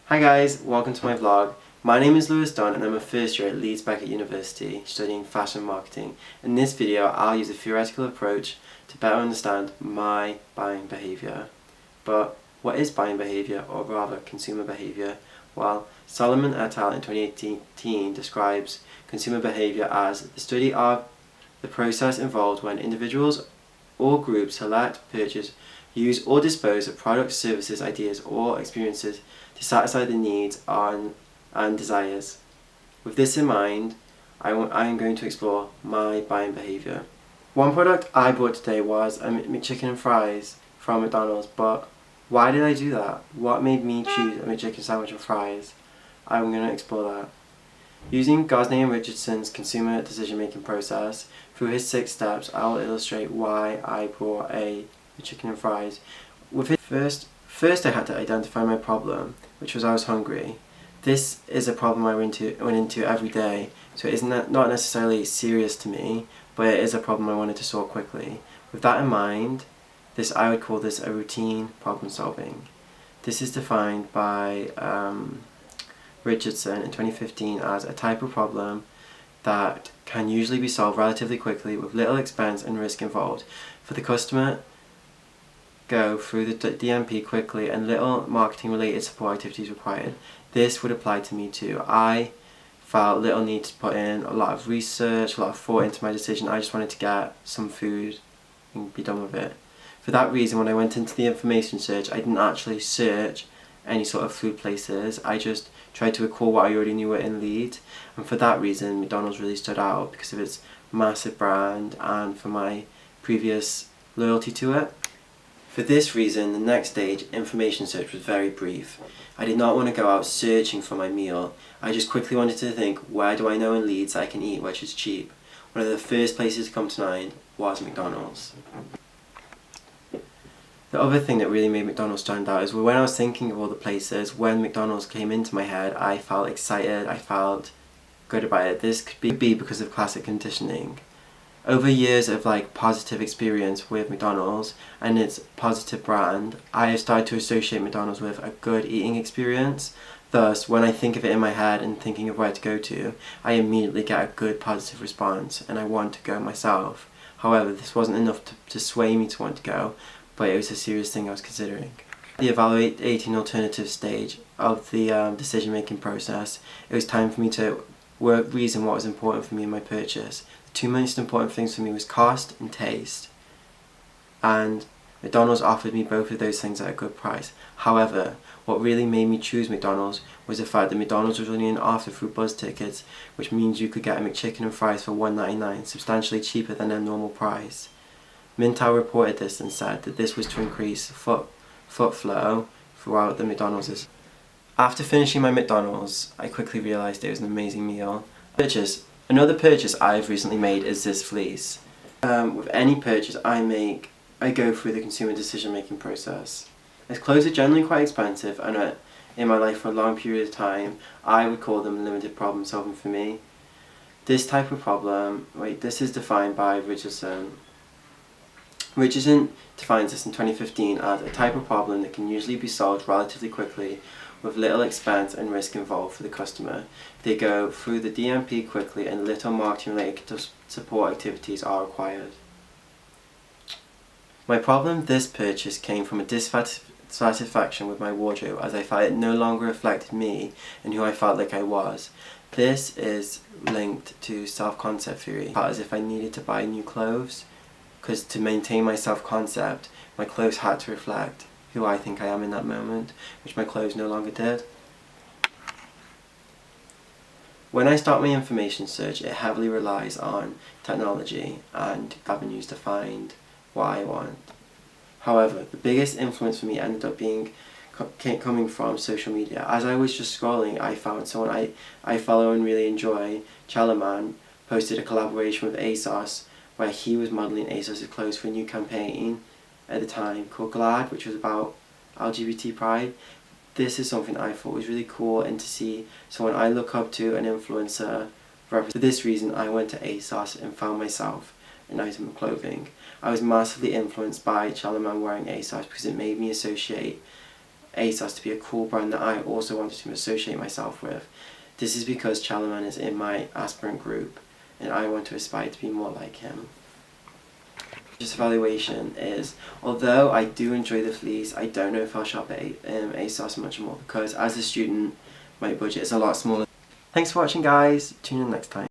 Hi guys, welcome to my vlog. My name is Lewis Dunn and I'm a first year at Leeds Beckett University studying fashion marketing. In this video I'll use a theoretical approach to better understand my buying behaviour. But what is buying behaviour, or rather consumer behaviour? Well, Solomon et al. In 2018 describes consumer behaviour as the study of the process involved when individuals or groups select, purchase, use or dispose of products, services, ideas or experiences to satisfy the needs and desires. With this in mind, I am going to explore my buying behaviour. One product I bought today was a McChicken and fries from McDonald's, but why did I do that? What made me choose a McChicken sandwich and fries? I'm going to explore that. Using Gosnay and Richardson's consumer decision-making process, through his 6 steps, I will illustrate why I bought a McChicken and fries. With it, first I had to identify my problem, which was I was hungry. This is a problem I run into every day, so it is not necessarily serious to me, but it is a problem I wanted to solve quickly. With that in mind, I would call this a routine problem solving. This is defined by Richardson in 2015 as a type of problem that can usually be solved relatively quickly with little expense and risk involved. For the customer, go through the DMP quickly and little marketing related support activities required. This would apply to me too. I felt little need to put in a lot of research, a lot of thought into my decision. I just wanted to get some food and be done with it. For that reason, when I went into the information search, I didn't actually search any sort of food places. I just tried to recall what I already knew were in Leeds, and for that reason McDonald's really stood out because of its massive brand and for my previous loyalty to it. For this reason, the next stage, information search, was very brief. I did not want to go out searching for my meal. I just quickly wanted to think, where do I know in Leeds I can eat which is cheap? One of the first places to come to mind was McDonald's. The other thing that really made McDonald's stand out is when I was thinking of all the places, when McDonald's came into my head, I felt excited, I felt good about it. This could be because of classic conditioning. Over years of positive experience with McDonald's and its positive brand, I have started to associate McDonald's with a good eating experience. Thus, when I think of it in my head and thinking of where to go to, I immediately get a good positive response and I want to go myself. However, this wasn't enough to sway me to want to go, but it was a serious thing I was considering. The evaluating alternative stage of the decision making process, it was time for me to reason what was important for me in my purchase. The 2 most important things for me was cost and taste, and McDonald's offered me both of those things at a good price. However, what really made me choose McDonald's was the fact that McDonald's was running an offer through Buzz tickets, which means you could get a McChicken and fries for $1.99, substantially cheaper than their normal price. Mintel reported this and said that this was to increase foot flow throughout the McDonald's. After finishing my McDonald's, I quickly realised it was an amazing meal. Another purchase I've recently made is this fleece. With any purchase I make, I go through the consumer decision making process. As clothes are generally quite expensive and are in my life for a long period of time, I would call them limited problem solving for me. This type of problem, this is defined by Richardson. Richardson defines this in 2015 as a type of problem that can usually be solved relatively quickly with little expense and risk involved for the customer. They go through the DMP quickly and little marketing related support activities are required. My problem with this purchase came from a dissatisfaction with my wardrobe, as I felt it no longer reflected me and who I felt like I was. This is linked to self-concept theory. I felt as if I needed to buy new clothes, because to maintain my self-concept, my clothes had to reflect who I think I am in that moment, which my clothes no longer did. When I start my information search, it heavily relies on technology and avenues to find what I want. However, the biggest influence for me ended up coming from social media. As I was just scrolling, I found someone I follow and really enjoy, c3549266, posted a collaboration with ASOS where he was modelling ASOS' clothes for a new campaign at the time called GLAD, which was about LGBT pride. This is something I thought was really cool, and to see someone I look up to, an influencer. For this reason, I went to ASOS and found myself an item of clothing. I was massively influenced by c3549266 wearing ASOS because it made me associate ASOS to be a cool brand that I also wanted to associate myself with. This is because SCHIFFMAN is in my aspirant group and I want to aspire to be more like him. Just evaluation is, although I do enjoy the fleece, I don't know if I'll shop at ASOS much more because as a student my budget is a lot smaller. Thanks for watching guys, tune in next time.